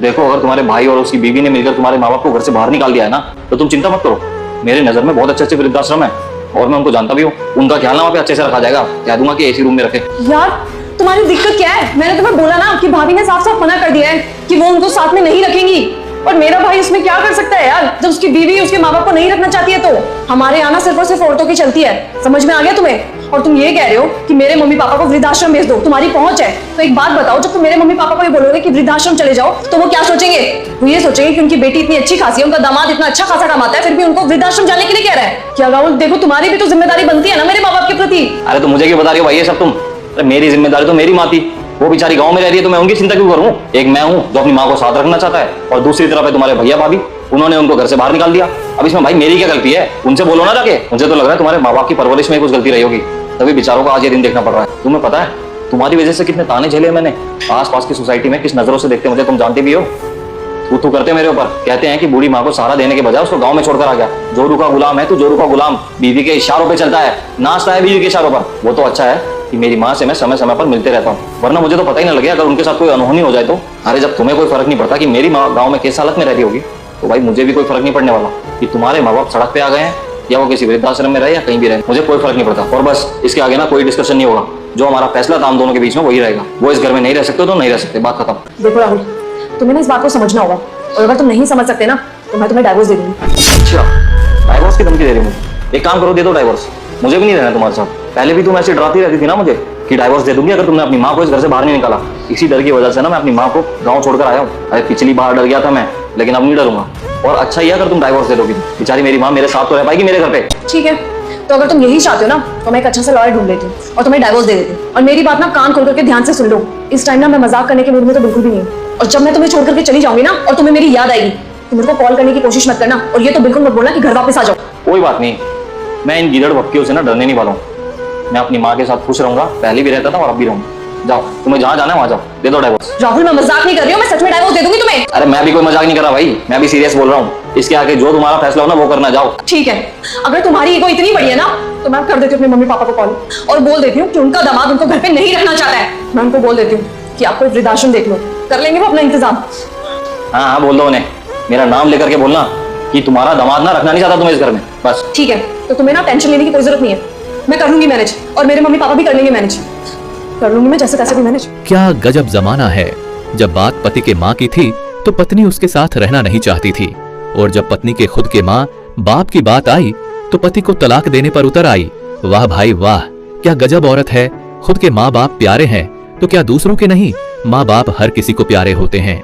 देखो, अगर तुम्हारे भाई और उसकी बीवी ने मिलकर तुम्हारे माँ बाप को घर से बाहर निकाल दिया है ना, तो तुम चिंता मत करो। मेरे नजर में बहुत अच्छे वृद्धाश्रम है और मैं उनको जानता भी हूँ। उनका ख्याल ना वहाँ पे अच्छे से रखा जाएगा। कह दूंगा कि एसी रूम में रखे। यार तुम्हारी दिक्कत क्या है? मैंने तुम्हें बोला ना कि भाभी ने साफ साफ मना कर दिया है कि वो उनको साथ में नहीं रखेंगी। और मेरा भाई उसमें क्या कर सकता है यार, जब उसकी बीवी उसके माँ बाप को नहीं रखना चाहती है। तो हमारे यहाँ ना सिर्फ और सिर्फ औरतों की चलती है। समझ में आ गया तुम्हें? और तुम ये कह रहे हो कि मेरे मम्मी पापा को वृद्धाश्रम भेज दो, तुम्हारी पहुंच है। तो एक बात बताओ, जब तुम मेरे मम्मी पापा को ये बोलोगे कि वृद्धाश्रम चले जाओ, तो वो क्या सोचेंगे? वो ये सोचेंगे कि उनकी बेटी इतनी अच्छी खासी है, उनका दामाद इतना अच्छा खासा कमाता है, फिर भी उनको वृद्धाश्रम जाने के लिए कह रहा है। क्या राहुल, देखो तुम्हारी भी तो जिम्मेदारी बनती है ना मेरे माँ बाप के प्रति। अरे तो मुझे क्यों बता रही हो भाई ये सब तुम? अरे मेरी जिम्मेदारी तो मेरी माँ थी। वो बेचारी गांव में रह रही है तो मैं उनकी चिंता क्यों करूं? एक मैं हूं जो अपनी माँ को साथ रखना चाहता है, और दूसरी तरफ है तुम्हारे भैया भाभी, उन्होंने उनको घर से बाहर निकाल दिया। अब इसमें भाई मेरी क्या गलती है? उनसे बोलो ना जाके। मुझे तो लग रहा है तुम्हारे माँ बाप की परवरिश में कुछ गलती रही होगी, तभी बेचारों को आज ये दिन देखना पड़ रहा है। तुम्हें पता है तुम्हारी वजह से कितने ताने झेले मैंने। आस पास की सोसाइटी में किस नजरों से देखते मुझे तुम जानते भी हो। तू करते मेरे ऊपर, कहते हैं कि बूढ़ी माँ को सहारा देने के बजाय उसको गांव में छोड़कर आ गया। जोरू का गुलाम है तू, जोरू का गुलाम। बीवी के इशारों पे चलता है, नाचता है बीवी के इशारों पर। वो तो अच्छा है कि मेरी माँ से मैं समय समय पर मिलते रहता हूँ, वरना मुझे तो पता ही ना लगे अगर उनके साथ कोई अनहोनी हो जाए तो। अरे जब तुम्हें कोई फर्क नहीं पड़ता कि मेरी माँ गाँव में किस हालत में रहती होगी, तो भाई मुझे भी कोई फर्क नहीं पड़ने वाला कि तुम्हारे माँ बाप सड़क पे आ गए हैं या वो किसी वृद्धाश्रम में रहे या कहीं भी रहे। मुझे कोई फर्क नहीं पड़ता। और बस इसके आगे ना कोई डिस्कशन नहीं होगा। जो हमारा फैसला था हम दोनों के बीच में वही रहेगा। वो इस घर में नहीं रह सकते तो नहीं रह सकते, बात खत्म। देखो राहुल, तुम्हें ना इस बात को समझना होगा, और अगर तुम नहीं समझ सकते ना तो मैं तुम्हें डाइवोर्स दे दूंगी। अच्छा, डाइवोर्स की धमकी दे रही मुझे? एक काम करो, दे दो डाइवोर्स। मुझे भी नहीं रहना तुम्हारे साथ। पहले भी तुम ऐसे डराती रहती थी ना मुझे कि डाइवोर्स दे दूंगी अगर तुमने अपनी माँ को इस घर से बाहर नहीं निकाला। इसी डर की वजह से ना मैं अपनी माँ को गाँव छोड़कर आया हूँ। अरे पिछली बार डर गया था मैं, लेकिन अब नहीं डरूंगा। और अच्छा ही है अगर तुम डाइवोर्स दे दोगी, बेचारी मेरी माँ मेरे साथ तो रह पाएगी मेरे घर पे। ठीक है, तो अगर तुम यही चाहते हो ना तो मैं एक अच्छा सा लॉयर ढूंढ लेती हूँ और तुम्हें डाइवोर्स दे देती हूँ। और मेरी बात ना कान खोल करके ध्यान से सुन लो। इस टाइम ना मैं मजाक करने के मूड में तो बिल्कुल भी नहीं हूँ। और जब मैं तुम्हें छोड़ करके चली जाऊंगी ना और तुम्हें मेरी याद आएगी तो मेरे को कॉल करने की कोशिश मत करना। और ये तो बिल्कुल मत बोलना कि घर वापस आ जाओ। कोई बात नहीं, मैं इन गीदड़ भक्तियों से ना डरने नहीं वाला हूँ। मैं अपनी माँ के साथ खुश रहूंगा, पहले भी रहता था और अब भी रहूंगा। जाओ, तुम्हें जहाँ जाना है वहाँ जाओ, दे दो डाइवोर्स। राहुल, मैं मजाक नहीं कर रही हूँ, मैं सच में डाइवोर्स दे दूंगी तुम्हें। अरे मैं भी कोई मजाक नहीं कर रहा भाई, मैं भी सीरियस बोल रहा हूँ। इसके आगे जो तुम्हारा फैसला हो ना वो करना। जाओ। ठीक है, अगर तुम्हारी ईगो इतनी बड़ी है ना तो मैं कर देती हूँ अपने मम्मी पापा को कॉल और बोल देती हूँ कि उनका दामाद उनको घर पे नहीं रखना चाहता है। मैं उनको बोल देती हूँ कि आप कोई वृद्धाश्रम देख लो, कर लेंगे वो अपना इंतजाम। हाँ हाँ, बोल दो उन्हें। मेरा नाम लेकर के बोलना कि तुम्हारा दामाद ना रखना नहीं चाहता तुम्हें इस घर में, बस। ठीक है, तो तुम्हें ना टेंशन लेने की कोई जरूरत नहीं है। मैं कर लूंगी मैनेज, और मेरे मम्मी पापा भी कर लेंगे मैनेज। कर लूंगी मैं जैसे तैसे भी मैनेज। क्या गजब जमाना है। जब बात पति के माँ की थी तो पत्नी उसके साथ रहना नहीं चाहती थी, और जब पत्नी के खुद के माँ बाप की बात आई तो पति को तलाक देने पर उतर आई। वाह भाई वाह, क्या गजब औरत है। खुद के माँ बाप प्यारे हैं तो क्या दूसरों के नहीं? माँ बाप हर किसी को प्यारे होते हैं।